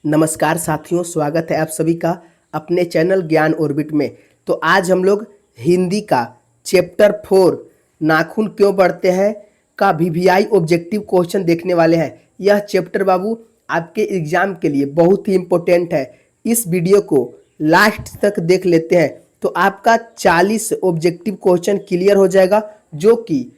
नमस्कार साथियों, स्वागत है आप सभी का अपने चैनल ज्ञान ऑर्बिट में। तो आज हम लोग हिंदी का चैप्टर 4 नाखून क्यों बढ़ते हैं का वीवीआई ऑब्जेक्टिव क्वेश्चन देखने वाले हैं। यह चैप्टर बाबू आपके एग्जाम के लिए बहुत ही इम्पोर्टेंट है। इस वीडियो को लास्ट तक देख लेते हैं तो आपका 40 ऑब्जेक्टिव क्वेश्चन क्लियर हो जाएगा, जो कि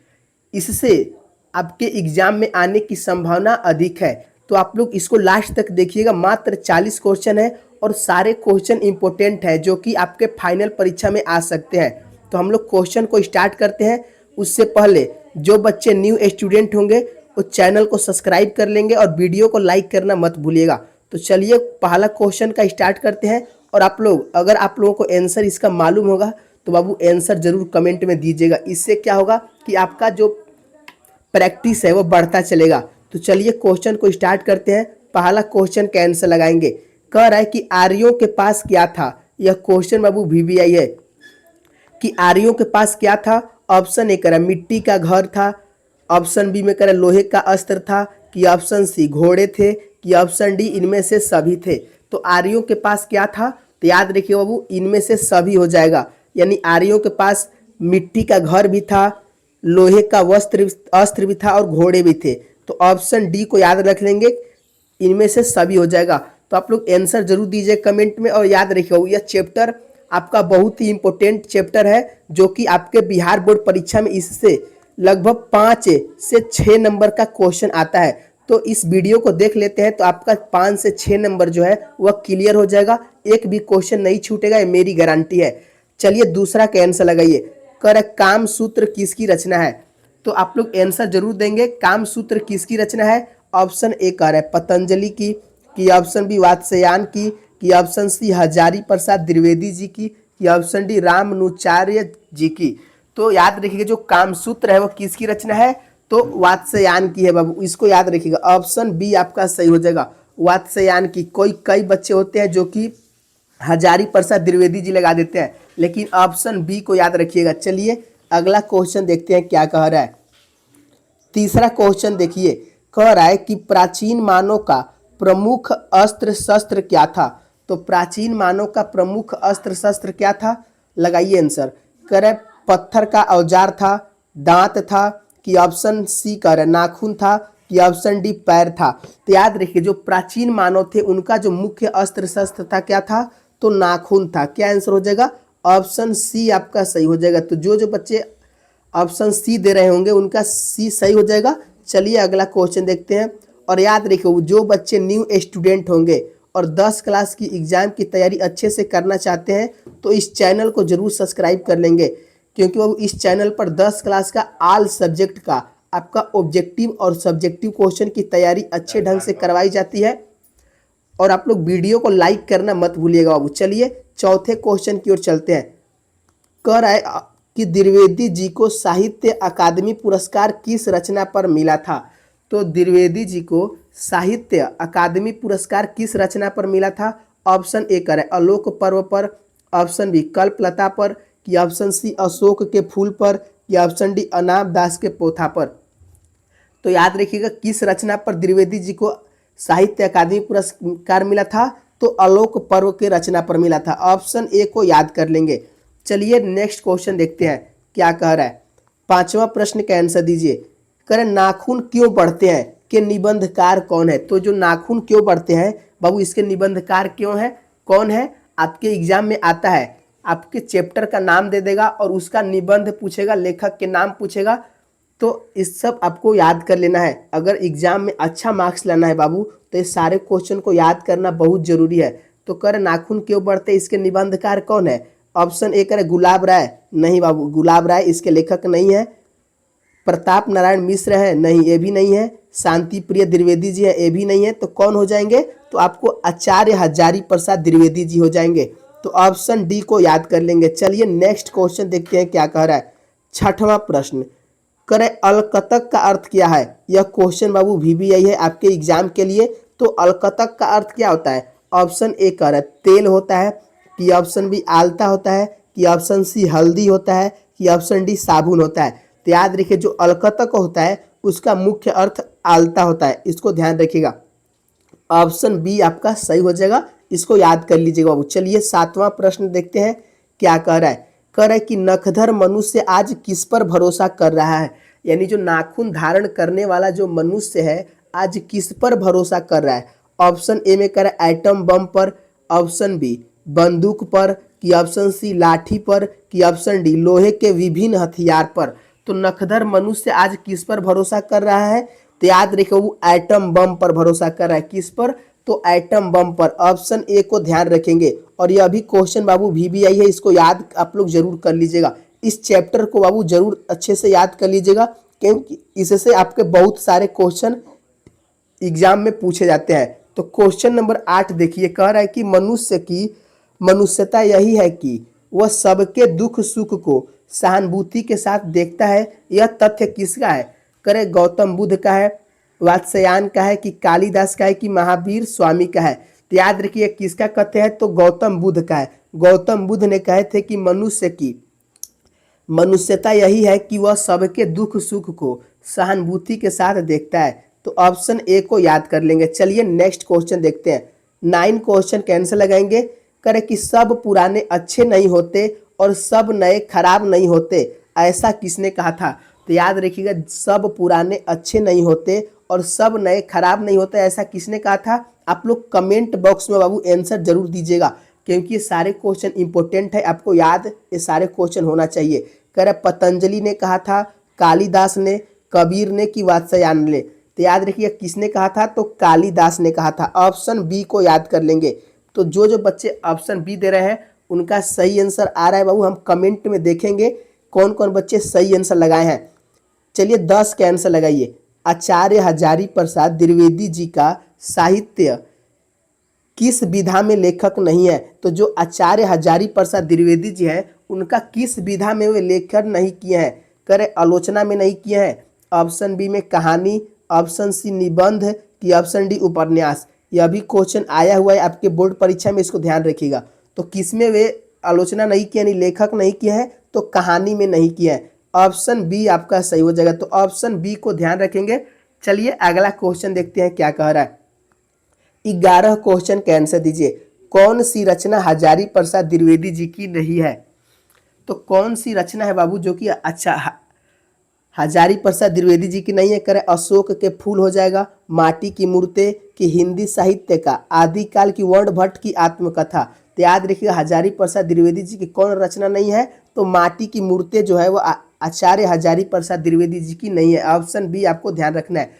इससे आपके एग्जाम में आने की संभावना अधिक है। तो आप लोग इसको लास्ट तक देखिएगा। मात्र 40 क्वेश्चन है और सारे क्वेश्चन इंपॉर्टेंट है जो कि आपके फाइनल परीक्षा में आ सकते हैं। तो हम लोग क्वेश्चन को स्टार्ट करते हैं। उससे पहले जो बच्चे न्यू स्टूडेंट होंगे वो चैनल को सब्सक्राइब कर लेंगे और वीडियो को लाइक करना मत भूलिएगा। तो चलिए पहला क्वेश्चन का स्टार्ट करते हैं। और आप लोग अगर आप लोगों को आंसर इसका मालूम होगा तो बाबू आंसर जरूर कमेंट में दीजिएगा। इससे क्या होगा कि आपका जो प्रैक्टिस है वो बढ़ता चलेगा। तो चलिए क्वेश्चन को स्टार्ट करते हैं। पहला क्वेश्चन का आंसर लगाएंगे। कह रहा है कि आर्यों के पास क्या था। यह क्वेश्चन बाबू वीवीआई है कि आर्यों के पास क्या था। ऑप्शन ए करा मिट्टी का घर था, ऑप्शन बी में करा लोहे का अस्त्र था, कि ऑप्शन सी घोड़े थे, कि ऑप्शन डी इनमें से सभी थे। तो आर्यों के पास क्या था, तो याद रखिए बाबू इनमें से सभी हो जाएगा। यानी आर्यों के पास मिट्टी का घर भी था, लोहे का वस्त्र अस्त्र भी था और घोड़े भी थे। तो ऑप्शन डी को याद रख लेंगे, इनमें से सभी हो जाएगा। तो आप लोग आंसर जरूर दीजिए कमेंट में। और याद रखिए यह चैप्टर आपका बहुत ही इंपॉर्टेंट चैप्टर है, जो कि आपके बिहार बोर्ड परीक्षा में इससे लगभग 5 से 6 नंबर का क्वेश्चन आता है। तो इस वीडियो को देख लेते हैं तो आपका 5 से 6 नंबर जो है वह क्लियर हो जाएगा। एक भी क्वेश्चन नहीं छूटेगा, ये मेरी गारंटी है। चलिए दूसरा का आंसर लगाइए। कर काम सूत्र किसकी रचना है। तो आप लोग आंसर जरूर देंगे। काम सूत्र किसकी रचना है। ऑप्शन ए कह रहा है पतंजलि की, कि ऑप्शन बी वात्स्यायन की, कि ऑप्शन सी हजारी प्रसाद द्विवेदी जी की, कि ऑप्शन डी रामानुजाचार्य जी की। तो याद रखिएगा जो काम सूत्र है वो किसकी रचना है, तो वात्स्यायन की है बाबू। इसको याद रखिएगा। ऑप्शन बी आपका सही हो जाएगा, वात्स्यायन की। कई बच्चे होते हैं जो कि हजारी प्रसाद द्विवेदी जी लगा देते हैं, लेकिन ऑप्शन बी को याद रखिएगा। चलिए अगला क्वेश्चन देखते हैं क्या कह रहा है। तीसरा क्वेश्चन देखिए। कह रहा है कि प्राचीन मानव का प्रमुख अस्त्र शस्त्र क्या था। तो प्राचीन मानव का प्रमुख अस्त्र शस्त्र क्या था, लगाइए आंसर। कह रहा है पत्थर का औजार था, दांत था, कि ऑप्शन सी कह रहा है नाखून था, कि ऑप्शन डी पैर था। तो याद रखिए जो प्राचीन मानव थे उनका जो मुख्य अस्त्र शस्त्र था क्या था, तो नाखून था। क्या आंसर हो जाएगा, ऑप्शन सी आपका सही हो जाएगा। तो जो बच्चे ऑप्शन सी दे रहे होंगे उनका सी सही हो जाएगा। चलिए अगला क्वेश्चन देखते हैं। और याद रखिए जो बच्चे न्यू स्टूडेंट होंगे और 10 क्लास की एग्जाम की तैयारी अच्छे से करना चाहते हैं तो इस चैनल को जरूर सब्सक्राइब कर लेंगे, क्योंकि वो इस चैनल पर 10 क्लास का ऑल सब्जेक्ट का आपका ऑब्जेक्टिव और सब्जेक्टिव क्वेश्चन की तैयारी अच्छे ढंग से करवाई जाती है। और आप लोग वीडियो को लाइक करना मत भूलिएगा बाबू। चलिए चौथे क्वेश्चन की ओर चलते हैं। कह रहा है कि द्विवेदी जी को साहित्य अकादमी पुरस्कार किस रचना पर मिला था। तो द्विवेदी जी को साहित्य अकादमी पुरस्कार किस रचना पर मिला था। ऑप्शन ए करें आलोक पर्व पर, ऑप्शन बी कल्पलता पर, कि ऑप्शन सी अशोक के फूल पर, कि ऑप्शन डी अनाम दास के पोथा पर। तो याद रखिएगा किस रचना पर द्विवेदी जी को साहित्य अकादमी पुरस्कार मिला था, तो आलोक पर्व के रचना पर मिला था। ऑप्शन ए को याद कर लेंगे। चलिए नेक्स्ट क्वेश्चन देखते हैं क्या कह रहा है। पांचवा प्रश्न का आंसर दीजिए। करें नाखून क्यों बढ़ते हैं के निबंधकार कौन है। तो जो नाखून क्यों बढ़ते हैं बाबू इसके निबंधकार क्यों है, कौन है, आपके एग्जाम में आता है। आपके चैप्टर का नाम दे देगा और उसका निबंध पूछेगा, लेखक के नाम पूछेगा। तो इस सब आपको याद कर लेना है। अगर एग्जाम में अच्छा मार्क्स लाना है बाबू तो ये सारे क्वेश्चन को याद करना बहुत जरूरी है। तो कर नाखून क्यों बढ़ते इसके निबंधकार कौन है। ऑप्शन ए करे गुलाब राय, नहीं बाबू गुलाब राय इसके लेखक नहीं है। प्रताप नारायण मिश्र है, नहीं ये भी नहीं है। शांति प्रिय द्विवेदी जी है, ये भी नहीं है। तो कौन हो जाएंगे, तो आपको आचार्य हजारी प्रसाद द्विवेदी जी हो जाएंगे। तो ऑप्शन डी को याद कर लेंगे। चलिए नेक्स्ट क्वेश्चन देखते हैं क्या कह रहा है। छठवां प्रश्न। करें अलकतक का अर्थ क्या है। यह क्वेश्चन बाबू वीवीआई है आपके एग्जाम के लिए। तो अलकतक का अर्थ क्या होता है। ऑप्शन ए कह रहा है तेल होता है, कि ऑप्शन बी आलता होता है, कि ऑप्शन सी हल्दी होता है, कि ऑप्शन डी साबुन होता है। तो याद रखिए जो अलकतक होता है उसका मुख्य अर्थ आलता होता है, इसको ध्यान रखिएगा। ऑप्शन बी आपका सही हो जाएगा, इसको याद कर लीजिएगा बाबू। चलिए 7वां प्रश्न देखते हैं क्या कह रहा है। कह रहा है कि नखधर मनुष्य आज किस पर भरोसा कर रहा है, यानी जो नाखून धारण करने वाला जो मनुष्य है आज किस पर भरोसा कर रहा है। ऑप्शन ए में कह रहा है एटम बम पर, ऑप्शन बी बंदूक पर, कि ऑप्शन सी लाठी पर, कि ऑप्शन डी लोहे के विभिन्न हथियार पर। तो नखधर मनुष्य आज किस पर भरोसा कर रहा है, तो याद रखिए वो एटम बम पर भरोसा कर रहा है। किस पर, तो एटम बम पर। ऑप्शन ए को ध्यान रखेंगे। और यह अभी क्वेश्चन बाबू VBI है, इसको याद आप लोग जरूर कर लीजिएगा। इस चैप्टर को बाबू जरूर अच्छे से याद कर लीजिएगा, क्योंकि इससे आपके बहुत सारे क्वेश्चन एग्जाम में पूछे जाते हैं। तो क्वेश्चन नंबर 8 देखिए, कह रहा है कि मनुष्य की मनुष्यता यही है कि वह सबके दुख सुख को सहानुभूति के साथ देखता है। यह तथ्य किसका है, करे गौतम बुद्ध का है, वात्स्यायन का है, कि कालिदास का है, कि महावीर स्वामी का है। तो याद रखिए किसका कथ्य है, तो गौतम बुद्ध का है। गौतम बुद्ध ने कहे थे कि मनुष्य की मनुष्यता यही है कि वह सबके दुख सुख को सहानुभूति के साथ देखता है। तो ऑप्शन ए को याद कर लेंगे। चलिए नेक्स्ट क्वेश्चन देखते हैं। 9 क्वेश्चन कैंसिल लगाएंगे। करे कि सब पुराने अच्छे नहीं होते और सब नए खराब नहीं होते, ऐसा किसने कहा था। तो याद रखिएगा सब पुराने अच्छे नहीं होते और सब नए खराब नहीं होते, ऐसा किसने कहा था। आप लोग कमेंट बॉक्स में बाबू आंसर जरूर दीजिएगा, क्योंकि ये सारे क्वेश्चन इंपॉर्टेंट है, आपको याद ये सारे क्वेश्चन होना चाहिए। कह रहे पतंजलि ने कहा था, कालिदास ने, कबीर ने, कि वात्स्यायन ने। तो याद रखिए किसने कहा था, तो कालिदास ने कहा था। ऑप्शन बी को याद कर लेंगे। तो जो बच्चे ऑप्शन बी दे रहे हैं उनका सही आंसर आ रहा है बाबू, हम कमेंट में देखेंगे कौन कौन बच्चे सही आंसर लगाए हैं। चलिए 10 के आंसर लगाइए। आचार्य हजारी प्रसाद द्विवेदी जी का साहित्य किस विधा में लेखक नहीं है। तो जो आचार्य हजारी प्रसाद द्विवेदी जी हैं उनका किस विधा में वे लेखन नहीं किए हैं, करे आलोचना में नहीं किए हैं। ऑप्शन बी में कहानी, ऑप्शन सी निबंध, कि ऑप्शन डी उपन्यास। यह भी क्वेश्चन आया हुआ है आपके बोर्ड परीक्षा में, इसको ध्यान रखिएगा। तो किस में वे आलोचना नहीं किया, यानी लेखक नहीं किया है, तो कहानी में नहीं किया है। ऑप्शन बी आपका सही हो जाएगा। तो ऑप्शन बी को ध्यान रखेंगे। चलिए अगला क्वेश्चन देखते हैं क्या कह रहा है। 11 क्वेश्चन का आंसर दीजिए। कौन सी रचना हजारी प्रसाद द्विवेदी जी की नहीं है। तो कौन सी रचना है बाबू जो कि हजारी प्रसाद द्विवेदी जी की नहीं है। करे अशोक के फूल हो जाएगा, माटी की मूर्तें, कि हिंदी साहित्य का आदिकाल, की वर्ण भट्ट की आत्मकथा। तो याद रखिएगा हजारी प्रसाद द्विवेदी जी की कौन रचना नहीं है, तो माटी की मूर्तें जो है वो आचार्य हजारी प्रसाद द्विवेदी जी की नहीं है। ऑप्शन बी आपको ध्यान रखना है।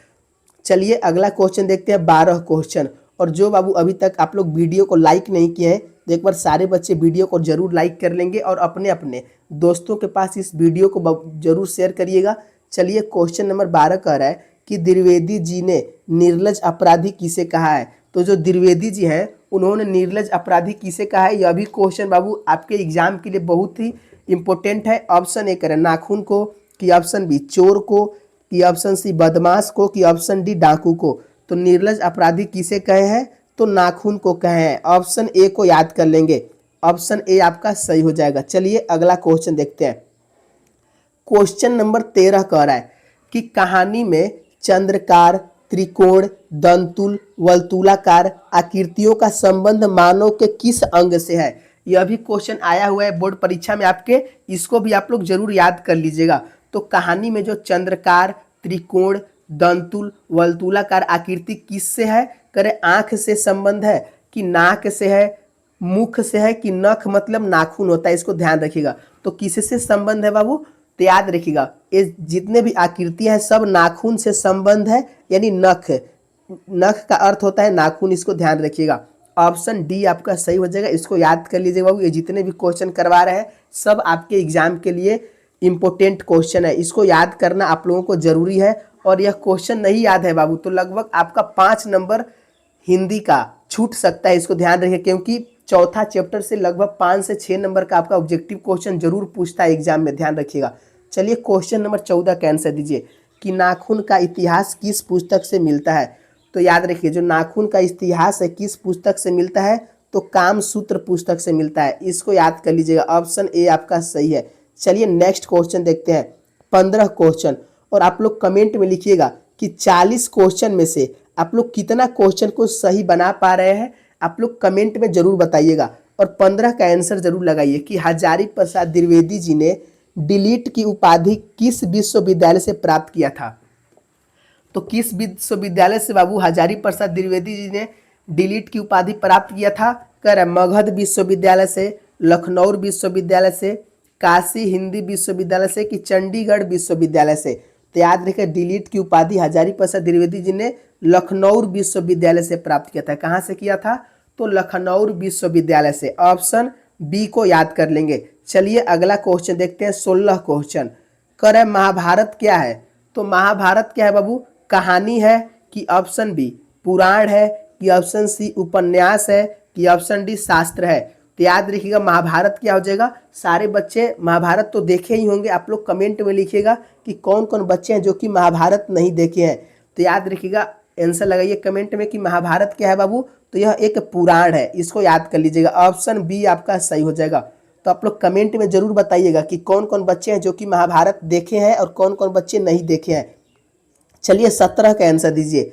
चलिए अगला क्वेश्चन देखते हैं। 12 क्वेश्चन। और जो बाबू अभी तक आप लोग वीडियो को लाइक नहीं किए हैं तो एक बार सारे बच्चे वीडियो को जरूर लाइक कर लेंगे और अपने अपने दोस्तों के पास इस वीडियो को जरूर शेयर करिएगा। चलिए क्वेश्चन नंबर 12 कह रहा है कि द्विवेदी जी ने निर्लज अपराधी किसे कहा है। तो जो द्विवेदी जी हैं उन्होंने निर्लज अपराधी किसे कहा है, यह भी क्वेश्चन बाबू आपके एग्जाम के लिए बहुत ही इंपॉर्टेंट है। ऑप्शन ए करें नाखून को, कि ऑप्शन बी चोर को, कि ऑप्शन सी बदमाश को, कि ऑप्शन डी डाकू को। तो निर्लज अपराधी किसे कहे हैं, तो नाखून को कहे हैं। ऑप्शन ए को याद कर लेंगे। ऑप्शन ए आपका सही हो जाएगा। चलिए अगला क्वेश्चन देखते हैं। क्वेश्चन नंबर 13 कह रहा है कि कहानी में चंद्रकार, त्रिकोण, दंतुल, वर्तुलाकार आकृतियों का संबंध मानव के किस अंग से है। यह भी क्वेश्चन आया हुआ है बोर्ड परीक्षा में आपके, इसको भी आप लोग जरूर याद कर लीजिएगा। तो कहानी में जो चंद्रकार, त्रिकोण, दंतुल, वर्तुलाकार आकृति किससे है, करे आंख से संबंध है, कि नाक से है, मुख से है, कि नख मतलब नाखून होता है, इसको ध्यान रखिएगा। तो किससे संबंध है बाबू, तो याद रखिएगा ये जितने भी आकृतियां हैं सब नाखून से संबंध है, यानी नख, नख का अर्थ होता है नाखून, इसको ध्यान रखिएगा। ऑप्शन डी आपका सही हो जाएगा, इसको याद कर लीजिएगा बाबू। ये जितने भी क्वेश्चन करवा रहे हैं सब आपके एग्जाम के लिए इंपॉर्टेंट क्वेश्चन है, इसको याद करना आप लोगों को जरूरी है। और यह क्वेश्चन नहीं याद है बाबू तो लगभग आपका 5 नंबर हिंदी का छूट सकता है, इसको ध्यान रखिए, क्योंकि चौथा चैप्टर से लगभग 5 से 6 नंबर का आपका ऑब्जेक्टिव क्वेश्चन जरूर पूछता है एग्जाम में, ध्यान रखिएगा। चलिए क्वेश्चन नंबर 14 का आंसर दीजिए कि नाखून का इतिहास किस पुस्तक से मिलता है। तो याद रखिए जो नाखून का इतिहास है किस पुस्तक से मिलता है, तो कामसूत्र पुस्तक से मिलता है, इसको याद कर लीजिएगा। ऑप्शन ए आपका सही है। चलिए नेक्स्ट क्वेश्चन देखते हैं। 15 क्वेश्चन, और आप लोग कमेंट में लिखिएगा कि 40 क्वेश्चन में से आप लोग कितना क्वेश्चन को सही बना पा रहे हैं आप लोग कमेंट में जरूर बताइएगा। और 15 का आंसर जरूर लगाइए कि हजारी प्रसाद द्विवेदी जी ने डिलीट की उपाधि किस विश्वविद्यालय से प्राप्त किया था। तो किस विश्वविद्यालय से बाबू हजारी प्रसाद द्विवेदी जी ने डिलीट की उपाधि प्राप्त किया था। कह रहे मगध विश्वविद्यालय से, लखनऊ विश्वविद्यालय से, काशी हिंदी विश्वविद्यालय से कि चंडीगढ़ विश्वविद्यालय से। तो याद रखिए डिलीट की उपाधि हजारी प्रसाद द्विवेदी जी ने लखनऊ विश्वविद्यालय से प्राप्त किया था। कहाँ से किया था, तो लखनऊ विश्वविद्यालय से। ऑप्शन बी को याद कर लेंगे। चलिए अगला क्वेश्चन देखते हैं, 16 क्वेश्चन। कर है महाभारत क्या है। तो महाभारत क्या है बाबू, कहानी है कि ऑप्शन बी पुराण है कि ऑप्शन सी उपन्यास है कि ऑप्शन डी शास्त्र है। तो याद रखिएगा महाभारत क्या हो जाएगा। सारे बच्चे महाभारत तो देखे ही होंगे, आप लोग कमेंट में लिखिएगा कि कौन कौन बच्चे हैं जो कि महाभारत नहीं देखे हैं। तो याद रखिएगा आंसर लगाइए कमेंट में कि महाभारत क्या है बाबू, तो यह एक पुराण है, इसको याद कर लीजिएगा। ऑप्शन बी आपका सही हो जाएगा। तो आप लोग कमेंट में जरूर बताइएगा कि कौन कौन बच्चे हैं जो कि महाभारत देखे हैं और कौन कौन बच्चे नहीं देखे हैं। चलिए 17 का आंसर दीजिए।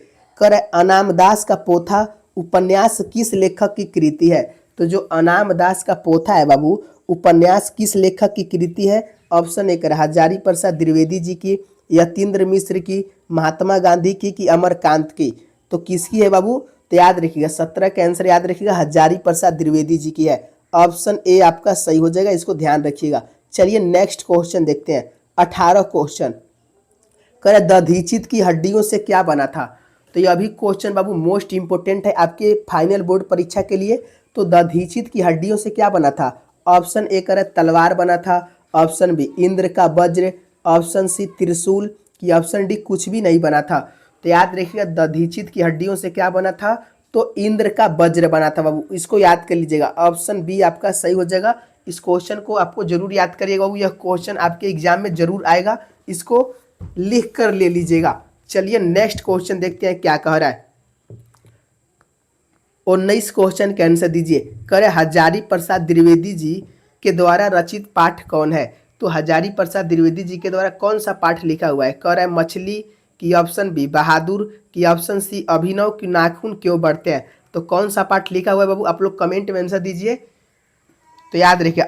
कर अनामदास का पोथा उपन्यास किस लेखक की कृति है। तो जो अनामदास का पोथा है बाबू उपन्यास किस लेखक की कृति है। ऑप्शन एक हजारी प्रसाद द्विवेदी जी की, यतीन्द्र मिश्र की, महात्मा गांधी की कि अमरकांत की। तो किसकी है बाबू, तो याद रखिएगा 17 का आंसर याद रखिएगा हजारी प्रसाद द्विवेदी जी की है। ऑप्शन ए आपका सही हो जाएगा, इसको ध्यान रखिएगा। चलिए नेक्स्ट क्वेश्चन देखते हैं, 18 क्वेश्चन। कह रहे दधीचित की हड्डियों से क्या बना था। तो यह भी क्वेश्चन बाबू मोस्ट इंपोर्टेंट है आपके फाइनल बोर्ड परीक्षा के लिए। तो दधीचित की हड्डियों से क्या बना था। ऑप्शन ए कह रहे तलवार बना था, ऑप्शन बी इंद्र का वज्र, ऑप्शन सी त्रिशूल कि ऑप्शन डी कुछ भी नहीं बना था। तो याद रखिएगा दधीचित की हड्डियों से क्या बना था, तो इंद्र का वज्र बना था बाबू, इसको याद कर लीजिएगा। ऑप्शन बी आपका सही हो जाएगा। इस क्वेश्चन को आपको जरूर याद करिएगा बाबू, यह क्वेश्चन आपके एग्जाम में जरूर आएगा, इसको लिख कर ले लीजिएगा। चलिए नेक्स्ट क्वेश्चन देखते हैं क्या कह रहा है। 19 क्वेश्चन का आंसर दीजिए। करे हजारी प्रसाद द्विवेदी जी के द्वारा रचित पाठ कौन है। तो हजारी प्रसाद द्विवेदी जी के द्वारा कौन सा पाठ लिखा हुआ है। कह रहा है मछली की ऑप्शन बी बहादुर की ऑप्शन सी अभिनव की नाखून क्यों बढ़ते हैं। तो कौन सा पाठ लिखा हुआ है बाबू, आप लोग कमेंट में आंसर दीजिए। तो याद रखिए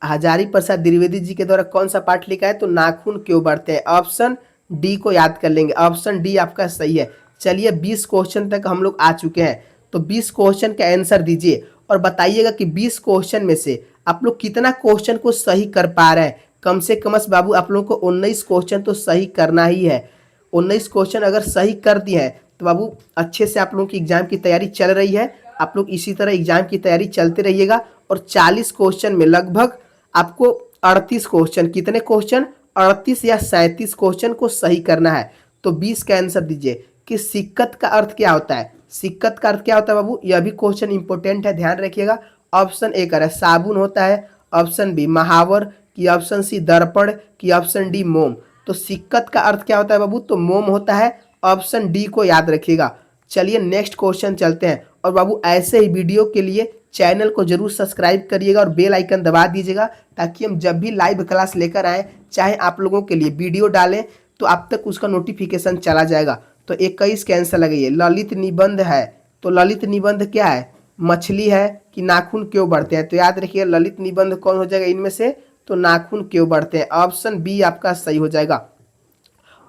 हजारी प्रसाद द्विवेदी जी के द्वारा कौन सा पाठ लिखा है, तो नाखून क्यों बढ़ते हैं। ऑप्शन डी को याद कर लेंगे, ऑप्शन डी आपका सही है। चलिए 20 क्वेश्चन तक हम लोग आ चुके हैं। तो 20 क्वेश्चन का आंसर दीजिए और बताइएगा कि 20 क्वेश्चन में से आप लोग कितना क्वेश्चन को सही कर पा रहे हैं। कम से कम बाबू आप लोगों को 19 क्वेश्चन तो सही करना ही है। 19 क्वेश्चन अगर सही कर दिए हैं तो बाबू अच्छे से आप लोगों की एग्जाम की तैयारी चल रही है। आप लोग इसी तरह एग्जाम की तैयारी चलते रहिएगा। और 40 क्वेश्चन में लगभग आपको 38 क्वेश्चन, कितने क्वेश्चन 38 या 37 क्वेश्चन को सही करना है। तो 20 का आंसर दीजिए कि सिक्कत का अर्थ क्या होता है। सिक्कत का अर्थ क्या होता है बाबू, यह भी क्वेश्चन इंपॉर्टेंट है, ध्यान रखिएगा। ऑप्शन ए कर साबुन होता है, ऑप्शन बी महावर की ऑप्शन सी दर्पण की ऑप्शन डी मोम। तो सिक्कत का अर्थ क्या होता है बाबू, तो मोम होता है। ऑप्शन डी को याद रखिएगा। चलिए नेक्स्ट क्वेश्चन चलते हैं। और बाबू ऐसे ही वीडियो के लिए चैनल को जरूर सब्सक्राइब करिएगा और बेल आइकन दबा दीजिएगा, ताकि हम जब भी लाइव क्लास लेकर आएँ, चाहे आप लोगों के लिए वीडियो डालें, तो आप तक उसका नोटिफिकेशन चला जाएगा। तो 21 का आंसर लगाइए। ललित निबंध है, तो ललित निबंध क्या है, मछली है कि नाखून क्यों बढ़ते हैं। तो याद रखिए ललित निबंध कौन हो जाएगा इनमें से, तो नाखून क्यों बढ़ते हैं। ऑप्शन बी आपका सही हो जाएगा।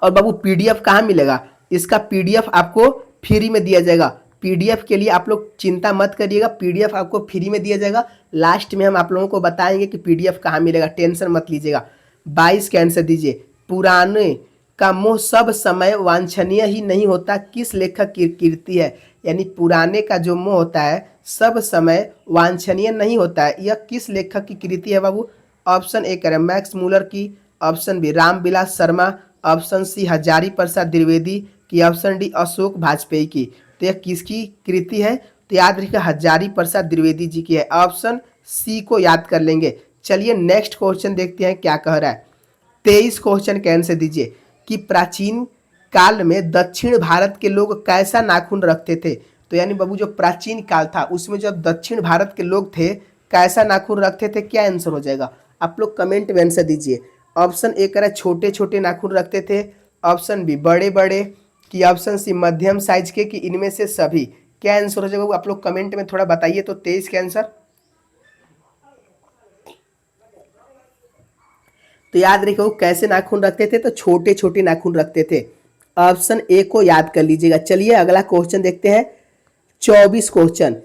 और बाबू पीडीएफ कहाँ मिलेगा, इसका पीडीएफ आपको फ्री में दिया जाएगा। पीडीएफ के लिए आप लोग चिंता मत करिएगा, पीडीएफ आपको फ्री में दिया जाएगा। लास्ट में हम आप लोगों को बताएंगे कि पीडीएफ कहाँ मिलेगा, टेंशन मत लीजिएगा। 22 का आंसर दीजिए। पुराने का मोह सब समय वांछनीय ही नहीं होता, किस लेखक की कृति है। यानी पुराने का जो मोह होता है सब समय वांछनीय नहीं होता है, यह किस लेखक की कृति है बाबू। ऑप्शन ए करें मैक्स मूलर की, option B Ramvilas Sharma, option C Hazari Prasad Dwivedi की, ऑप्शन डी अशोक वाजपेयी की। तो यह किसकी कृति है, तो याद रखिए हजारी प्रसाद द्विवेदी जी की है। ऑप्शन सी को याद कर लेंगे। चलिए नेक्स्ट क्वेश्चन देखते हैं क्या कह रहा है। 23 क्वेश्चन का आंसर दीजिए कि प्राचीन काल में दक्षिण भारत के लोग कैसा नाखून रखते थे। तो यानी बाबू जो प्राचीन काल था उसमें जब दक्षिण भारत के लोग थे कैसा नाखून रखते थे, क्या आंसर हो जाएगा, आप लोग कमेंट में आंसर दीजिए। ऑप्शन ए कह रहा है छोटे छोटे नाखून रखते थे, ऑप्शन बी बड़े बड़े, कि ऑप्शन सी मध्यम साइज के, कि इनमें से सभी। क्या आंसर हो जाएगा वो आप लोग कमेंट में थोड़ा बताइए। तो 23 का आंसर। तो याद रखिए कैसे नाखून रखते थे, तो छोटे छोटे नाखून रखते थे। ऑप्शन ए को याद कर लीजिएगा। चलिए अगला क्वेश्चन देखते हैं। 24 क्वेश्चन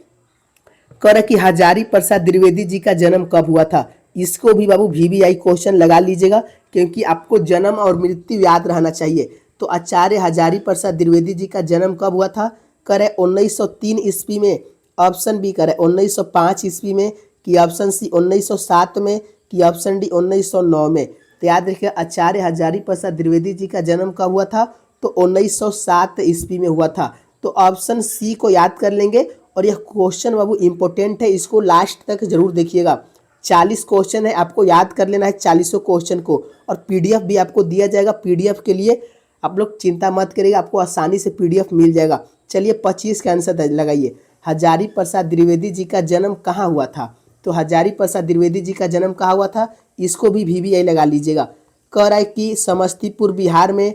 कर कि हजारी प्रसाद द्विवेदी जी का जन्म कब हुआ था। इसको भी बाबू वीवीआई क्वेश्चन लगा लीजिएगा, क्योंकि आपको जन्म और मृत्यु याद रहना चाहिए। तो आचार्य हजारी प्रसाद द्विवेदी जी का जन्म कब हुआ था। करे 1903 ईस्वी में, ऑप्शन बी करे 1905 ईस्वी में, कि ऑप्शन सी 1907 में, कि ऑप्शन डी 1909 में। तो याद रखिए आचार्य हजारी प्रसाद द्विवेदी जी का जन्म कब हुआ था, तो 1907 ईस्वी में हुआ था। तो ऑप्शन सी को याद कर लेंगे। और यह क्वेश्चन बाबू इंपॉर्टेंट है, इसको लास्ट तक जरूर देखिएगा। 40 क्वेश्चन है, आपको याद कर लेना है 40 क्वेश्चन को। और पीडीएफ भी आपको दिया जाएगा। पीडीएफ के लिए आप लोग चिंता मत करिएगा, आपको आसानी से पीडीएफ मिल जाएगा। चलिए 25 का आंसर लगाइए। हजारी प्रसाद द्विवेदी जी का जन्म कहाँ हुआ था। तो हजारी प्रसाद द्विवेदी जी का जन्म कहाँ हुआ था, इसको भी वीवीआई लगा लीजिएगा। कह रहा है कि समस्तीपुर बिहार में,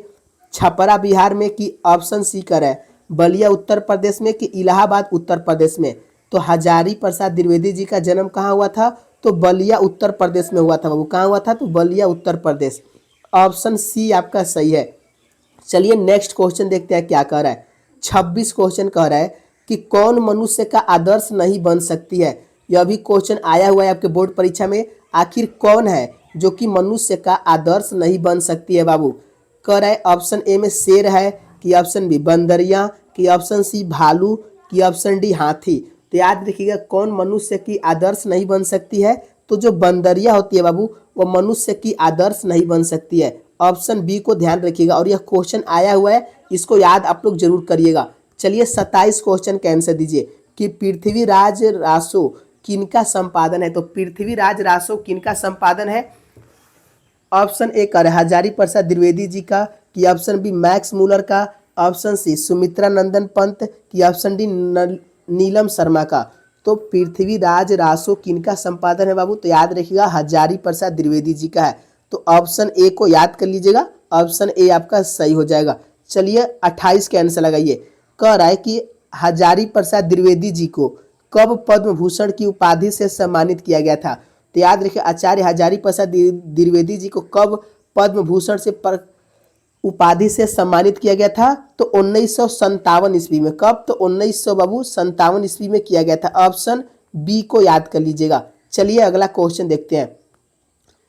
छपरा बिहार में, कि ऑप्शन सी कर है बलिया उत्तर प्रदेश में, कि इलाहाबाद उत्तर प्रदेश में। तो हजारी प्रसाद द्विवेदी जी का जन्म कहाँ हुआ था, तो बलिया उत्तर प्रदेश में हुआ था बाबू। कहाँ हुआ था, तो बलिया उत्तर प्रदेश। ऑप्शन सी आपका सही है। चलिए नेक्स्ट क्वेश्चन देखते हैं क्या कह रहा है। 26 क्वेश्चन कह रहा है कि कौन मनुष्य का आदर्श नहीं बन सकती है। यह भी क्वेश्चन आया हुआ है आपके बोर्ड परीक्षा में। आखिर कौन है जो कि मनुष्य का आदर्श नहीं बन सकती है बाबू। कह रहा है ऑप्शन ए में शेर है, कि ऑप्शन बी बंदरिया, कि ऑप्शन सी भालू, कि ऑप्शन डी हाथी। तो याद रखिएगा कौन मनुष्य की आदर्श नहीं बन सकती है। तो जो बंदरिया होती है बाबू, वो मनुष्य की आदर्श नहीं बन सकती है। ऑप्शन बी को ध्यान रखिएगा। और यह क्वेश्चन आया हुआ है, इसको याद आप लोग जरूर करिएगा। चलिए 27 क्वेश्चन का आंसर दीजिए कि पृथ्वीराज रासो किनका संपादन है। तो पृथ्वीराज रासो किनका संपादन है। ऑप्शन ए कर हजारी प्रसाद द्विवेदी जी का, कि ऑप्शन बी मैक्स मूलर का, ऑप्शन सी सुमित्रा नंदन पंत, कि ऑप्शन डी नीलम शर्मा का। तो पृथ्वीराज रासो किनका संपादन है बाबू। तो याद रखिएगा हजारी प्रसाद द्विवेदी जी का है। तो ऑप्शन ए को याद कर लीजिएगा। ऑप्शन ए आपका सही हो जाएगा। चलिए 28 के आंसर लगाइए। कह रहा है कि हजारी प्रसाद द्विवेदी जी को कब पद्म भूषण की उपाधि से सम्मानित किया गया था। तो याद रखिए आचार्य हजारी प्रसाद द्विवेदी जी को कब पद्म भूषण से उपाधि से सम्मानित किया गया था। तो 1957 ईस्वी में। कब, तो 1900 बाबू 57 ईस्वी में किया गया था। ऑप्शन बी को याद कर लीजिएगा। चलिए अगला क्वेश्चन देखते हैं।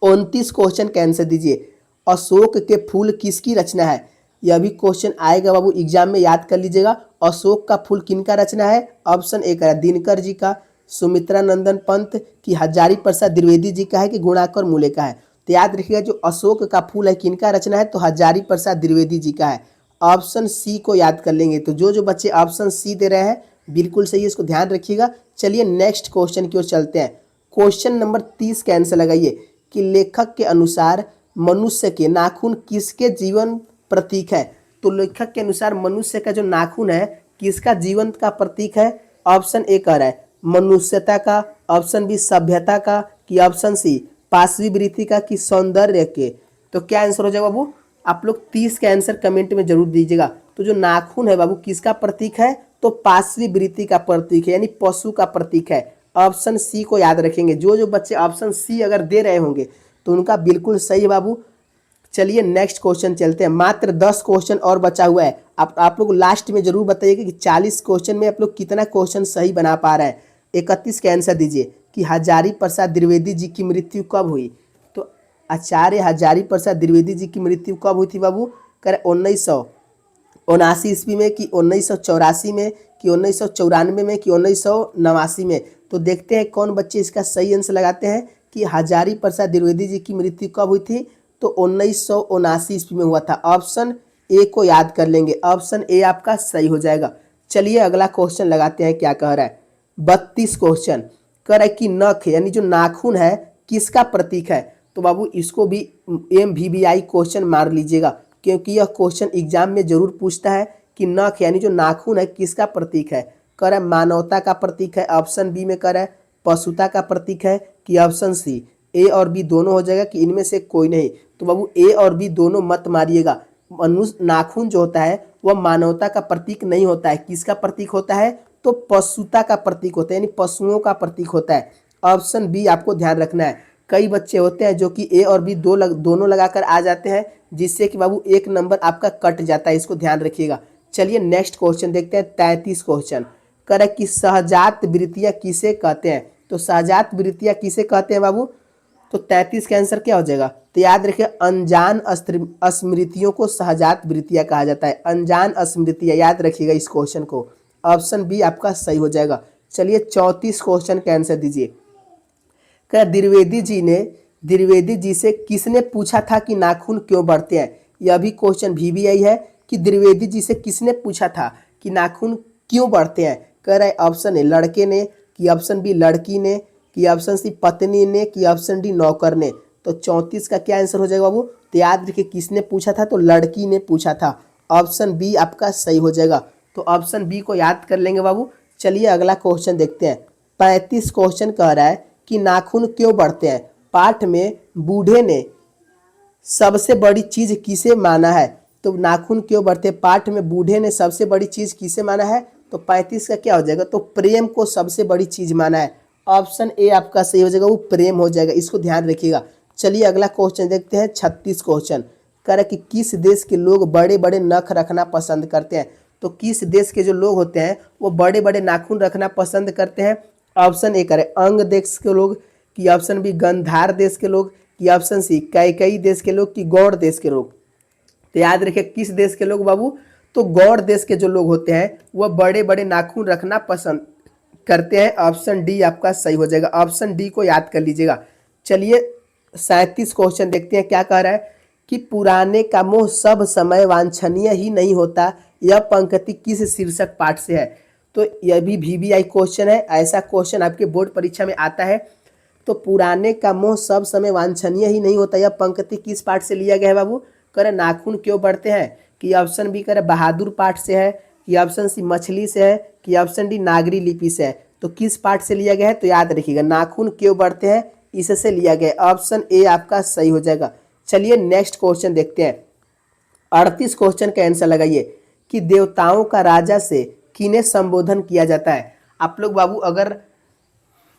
29 क्वेश्चन का आंसर दीजिए। अशोक के फूल किसकी रचना है। यह भी क्वेश्चन आएगा बाबू एग्जाम में, याद कर लीजिएगा। अशोक का फूल किनका रचना है। ऑप्शन ए का दिनकर जी का, सुमित्रा नंदन पंत, कि हजारी प्रसाद द्विवेदी जी का है, कि गुणाकर मूले का है। तो याद रखिएगा जो अशोक का फूल है किनका रचना है, तो हजारी प्रसाद द्विवेदी जी का है। ऑप्शन सी को याद कर लेंगे। तो जो जो बच्चे ऑप्शन सी दे रहे हैं बिल्कुल सही है, इसको ध्यान रखिएगा। चलिए नेक्स्ट क्वेश्चन की ओर चलते हैं। क्वेश्चन नंबर 30 का आंसर लगाइए कि लेखक के अनुसार मनुष्य के नाखून किसके जीवन प्रतीक है। तो लेखक के अनुसार मनुष्य का जो नाखून है किसका जीवन का प्रतीक है। ऑप्शन ए कह रहा है मनुष्यता का, ऑप्शन बी सभ्यता का, कि ऑप्शन सी पाशवी वृत्ति का, कि सौंदर्य के। तो क्या आंसर हो जाएगा बाबू। आप लोग 30 का आंसर कमेंट में जरूर दीजिएगा। तो जो नाखून है बाबू किसका प्रतीक है, तो पाशवी वृत्ति का प्रतीक है, यानी पशु का प्रतीक है। ऑप्शन सी को याद रखेंगे। जो जो बच्चे ऑप्शन सी अगर दे रहे होंगे तो उनका बिल्कुल सही है बाबू। चलिए नेक्स्ट क्वेश्चन चलते हैं। मात्र 10 क्वेश्चन और बचा हुआ है। आप लोग लास्ट में जरूर बताइएगा कि 40 क्वेश्चन में आप लोग कितना क्वेश्चन सही बना पा रहे हैं। 31 का आंसर दीजिए कि हजारी प्रसाद द्विवेदी जी की मृत्यु कब हुई। तो आचार्य हजारी प्रसाद द्विवेदी जी की मृत्यु कब हुई थी बाबू। कर 1979 ईस्वी में, कि 1984 में, कि 1994 में, कि 1989 में। तो देखते हैं कौन बच्चे इसका सही आंसर लगाते हैं कि हजारी प्रसाद द्विवेदी जी की मृत्यु कब हुई थी। तो 1979 ईस्वी में हुआ था। ऑप्शन ए को याद कर लेंगे। ऑप्शन ए आपका सही हो जाएगा। चलिए अगला क्वेश्चन लगाते हैं क्या कह रहा है। 32 क्वेश्चन कह रहा है कि नख यानी जो नाखून है किसका प्रतीक है। तो बाबू इसको भी MVBI क्वेश्चन मार लीजिएगा, क्योंकि यह क्वेश्चन एग्जाम में जरूर पूछता है कि नख यानी जो नाखून है किसका प्रतीक है। कह रहा है मानवता का प्रतीक है। ऑप्शन बी में कह रहा है पशुता का प्रतीक है, कि ऑप्शन सी ए और बी दोनों हो जाएगा, कि इनमें से कोई नहीं। तो बाबू ए और बी दोनों मत मारिएगा। मनुष्य नाखून जो होता है वह मानवता का प्रतीक नहीं होता है, किसका प्रतीक होता है? तो पशुता का प्रतीक होता है, यानी पशुओं का प्रतीक होता है। ऑप्शन बी आपको ध्यान रखना है। कई बच्चे होते हैं जो कि ए और बी दोनों लगाकर आ जाते हैं, जिससे कि बाबू एक नंबर आपका कट जाता है, इसको ध्यान रखिएगा। चलिए नेक्स्ट क्वेश्चन देखते हैं, 33 क्वेश्चन। करे कि सहजात वृत्तियां किसे कहते हैं? तो सहजात वृत्तियां किसे कहते हैं बाबू? तो 33 का आंसर क्या हो जाएगा? तो याद रखिए, अनजान स्मृतियों को सहजात वृत्तियां कहा जाता है। अनजान स्मृतियां, याद रखिएगा इस क्वेश्चन को। ऑप्शन बी आपका सही हो जाएगा। चलिए 34 क्वेश्चन का आंसर दीजिए। क्या द्विवेदी जी से किसने पूछा था कि नाखून क्यों बढ़ते हैं? यह भी क्वेश्चन VBI है कि द्विवेदी जी से किसने पूछा था कि नाखून क्यों बढ़ते हैं? कह रहा है ऑप्शन ए लड़के ने, कि ऑप्शन बी लड़की ने, कि ऑप्शन सी पत्नी ने, कि ऑप्शन डी नौकर ने। तो 34 का क्या आंसर हो जाएगा बाबू? तो याद रखिए किसने पूछा था, तो लड़की ने पूछा था। ऑप्शन बी आपका सही हो जाएगा। तो ऑप्शन बी को याद कर लेंगे बाबू। चलिए अगला क्वेश्चन देखते हैं। 35 क्वेश्चन कह रहा है कि नाखून क्यों बढ़ते हैं? पाठ में बूढ़े ने सबसे बड़ी चीज किसे माना है? तो नाखून क्यों बढ़ते हैं, पाठ में बूढ़े ने सबसे बड़ी चीज किसे माना है? तो 35 का क्या हो जाएगा? तो प्रेम को सबसे बड़ी चीज माना है। ऑप्शन ए आपका सही हो जाएगा, वो प्रेम हो जाएगा, इसको ध्यान रखिएगा। चलिए अगला क्वेश्चन देखते हैं, 36 क्वेश्चन। कह रहा है कि किस देश के लोग बड़े बड़े नख रखना पसंद करते हैं? तो किस देश के जो लोग होते हैं वो बड़े बड़े नाखून रखना पसंद करते हैं? ऑप्शन ए करे अंग देश के लोग, कि ऑप्शन बी गंधार देश के लोग, कि ऑप्शन सी कैकई देश के लोग, कि गौड़ देश के लोग। तो याद रखिए किस देश के लोग बाबू? तो गौड़ देश के जो लोग होते हैं वह बड़े बड़े नाखून रखना पसंद करते हैं। ऑप्शन डी आपका सही हो जाएगा, ऑप्शन डी को याद कर लीजिएगा। चलिए 37 क्वेश्चन देखते हैं, क्या कह रहा है कि पुराने का मोह सब समय वांछनीय ही नहीं होता, यह पंक्ति किस शीर्षक पाठ से है? तो यह भी VBI क्वेश्चन है, ऐसा क्वेश्चन आपके बोर्ड परीक्षा में आता है। तो पुराने का मोह सब समय वांछनीय ही नहीं होता, यह पंक्ति किस पाठ से लिया गया है बाबू? करे नाखून क्यों बढ़ते हैं, कि ऑप्शन बी करे बहादुर पाठ से है, कि ऑप्शन सी मछली से है, कि ऑप्शन डी नागरी लिपि से है। तो किस पाठ से लिया गया है? तो याद रखिएगा नाखून क्यों बढ़ते हैं, इससे लिया गया है। ऑप्शन ए आपका सही हो जाएगा। चलिए नेक्स्ट क्वेश्चन देखते हैं। 38 क्वेश्चन का आंसर लगाइए कि देवताओं का राजा से किन्हें संबोधन किया जाता है? आप लोग बाबू अगर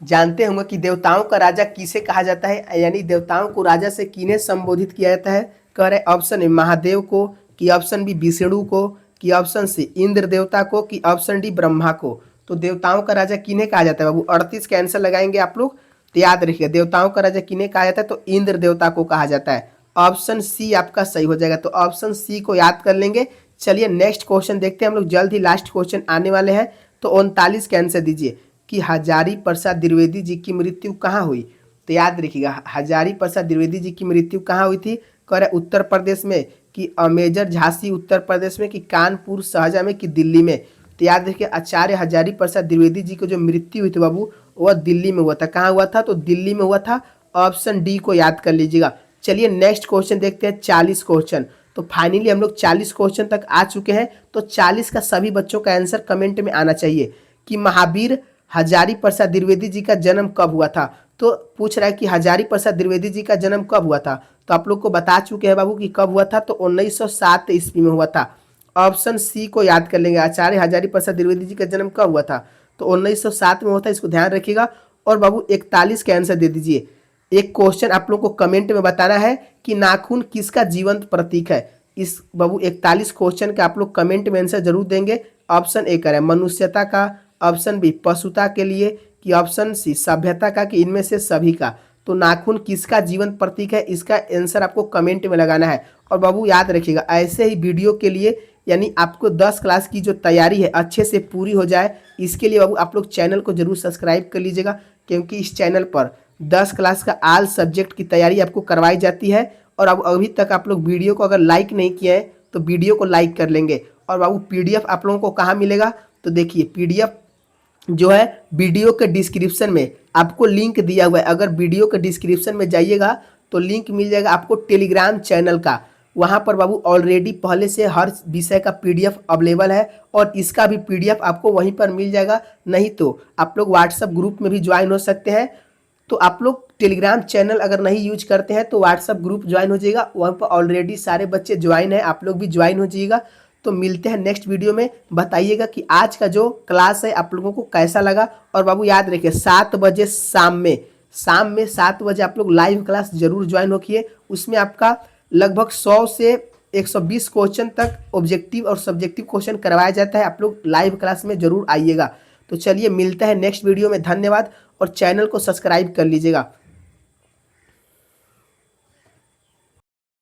जानते होंगे कि देवताओं का राजा किसे कहा जाता है, यानी देवताओं को राजा से किन्हें संबोधित किया जाता है? कह रहे ऑप्शन ए महादेव को, कि ऑप्शन बी विष्णु को, कि ऑप्शन सी इंद्र देवता को, कि ऑप्शन डी ब्रह्मा को। तो देवताओं का राजा किन्हें कहा जाता है बाबू? 38 का आंसर लगाएंगे आप लोग। तो याद रखिएगा देवताओं का राजा किन्हें कहा जाता है? तो इंद्र देवता को कहा जाता है। ऑप्शन सी आपका सही हो जाएगा, तो ऑप्शन सी को याद कर लेंगे। चलिए नेक्स्ट क्वेश्चन देखते हैं हम लोग, जल्द ही लास्ट क्वेश्चन आने वाले हैं। तो 39 का आंसर दीजिए कि हजारी प्रसाद द्विवेदी जी की मृत्यु कहाँ हुई? तो याद रखिएगा हजारी प्रसाद द्विवेदी जी की मृत्यु कहाँ हुई थी? कह रहे उत्तर प्रदेश में, कि अमेजर झांसी उत्तर प्रदेश में, कि कानपुर शाहजहाँ में, कि दिल्ली में। तो याद रखिए आचार्य हजारी प्रसाद द्विवेदी जी को जो मृत्यु हुई थी बाबू वह दिल्ली में हुआ था। कहाँ हुआ था? तो दिल्ली में हुआ था। ऑप्शन डी को याद कर लीजिएगा। चलिए नेक्स्ट क्वेश्चन देखते हैं, 40 क्वेश्चन। तो फाइनली हम लोग 40 क्वेश्चन तक आ चुके हैं। तो 40 का सभी बच्चों का आंसर कमेंट में आना चाहिए कि महावीर हजारी प्रसाद द्विवेदी जी का जन्म कब हुआ था? तो पूछ रहा है कि हजारी प्रसाद द्विवेदी जी का जन्म कब हुआ था? तो आप लोग को बता चुके हैं बाबू कि कब हुआ था, तो 1907 ईस्वी में हुआ था। ऑप्शन सी को याद कर लेंगे, आचार्य हजारी प्रसाद द्विवेदी जी का जन्म कब हुआ था? तो 1907 में हुआ था, इसको ध्यान रखिएगा। और बाबू 41 का आंसर दे दीजिए। एक क्वेश्चन आप लोग को कमेंट में बताना है कि नाखून किसका जीवंत प्रतीक है। इस बाबू 41 क्वेश्चन का आप लोग कमेंट में आंसर जरूर देंगे। ऑप्शन ए करें मनुष्यता का, ऑप्शन बी पशुता के लिए, कि ऑप्शन सी सभ्यता का, कि इनमें से सभी का। तो नाखून किसका जीवंत प्रतीक है, इसका आंसर आपको कमेंट में लगाना है। और बाबू याद रखिएगा ऐसे ही वीडियो के लिए, यानी आपको 10 क्लास की जो तैयारी है अच्छे से पूरी हो जाए, इसके लिए बाबू आप लोग चैनल को जरूर सब्सक्राइब कर लीजिएगा, क्योंकि इस चैनल पर 10 क्लास का ऑल सब्जेक्ट की तैयारी आपको करवाई जाती है। और अब अभी तक आप लोग वीडियो को अगर लाइक नहीं किए हैं तो वीडियो को लाइक कर लेंगे। और बाबू PDF आप लोगों को कहाँ मिलेगा? तो देखिए PDF जो है वीडियो के डिस्क्रिप्शन में आपको लिंक दिया हुआ है। अगर वीडियो के डिस्क्रिप्शन में जाइएगा तो लिंक मिल जाएगा आपको टेलीग्राम चैनल का। वहाँ पर बाबू ऑलरेडी पहले से हर विषय का PDF अवेलेबल है, और इसका भी PDF आपको वहीं पर मिल जाएगा। नहीं तो आप लोग व्हाट्सएप ग्रुप में भी ज्वाइन हो सकते हैं। तो आप लोग टेलीग्राम चैनल अगर नहीं यूज करते हैं तो व्हाट्सअप ग्रुप ज्वाइन हो जाइएगा, वहाँ पर ऑलरेडी सारे बच्चे ज्वाइन हैं, आप लोग भी ज्वाइन हो जाइएगा। तो मिलते हैं नेक्स्ट वीडियो में। बताइएगा कि आज का जो क्लास है आप लोगों को कैसा लगा। और बाबू याद रखिए 7 बजे शाम में 7 बजे आप लोग लाइव क्लास जरूर ज्वाइन होइए। उसमें आपका लगभग 100 से 120 क्वेश्चन तक ऑब्जेक्टिव और सब्जेक्टिव क्वेश्चन करवाया जाता है। आप लोग लाइव क्लास में जरूर आइएगा। तो चलिए मिलते हैं नेक्स्ट वीडियो में। धन्यवाद और चैनल को सब्सक्राइब कर लीजिएगा।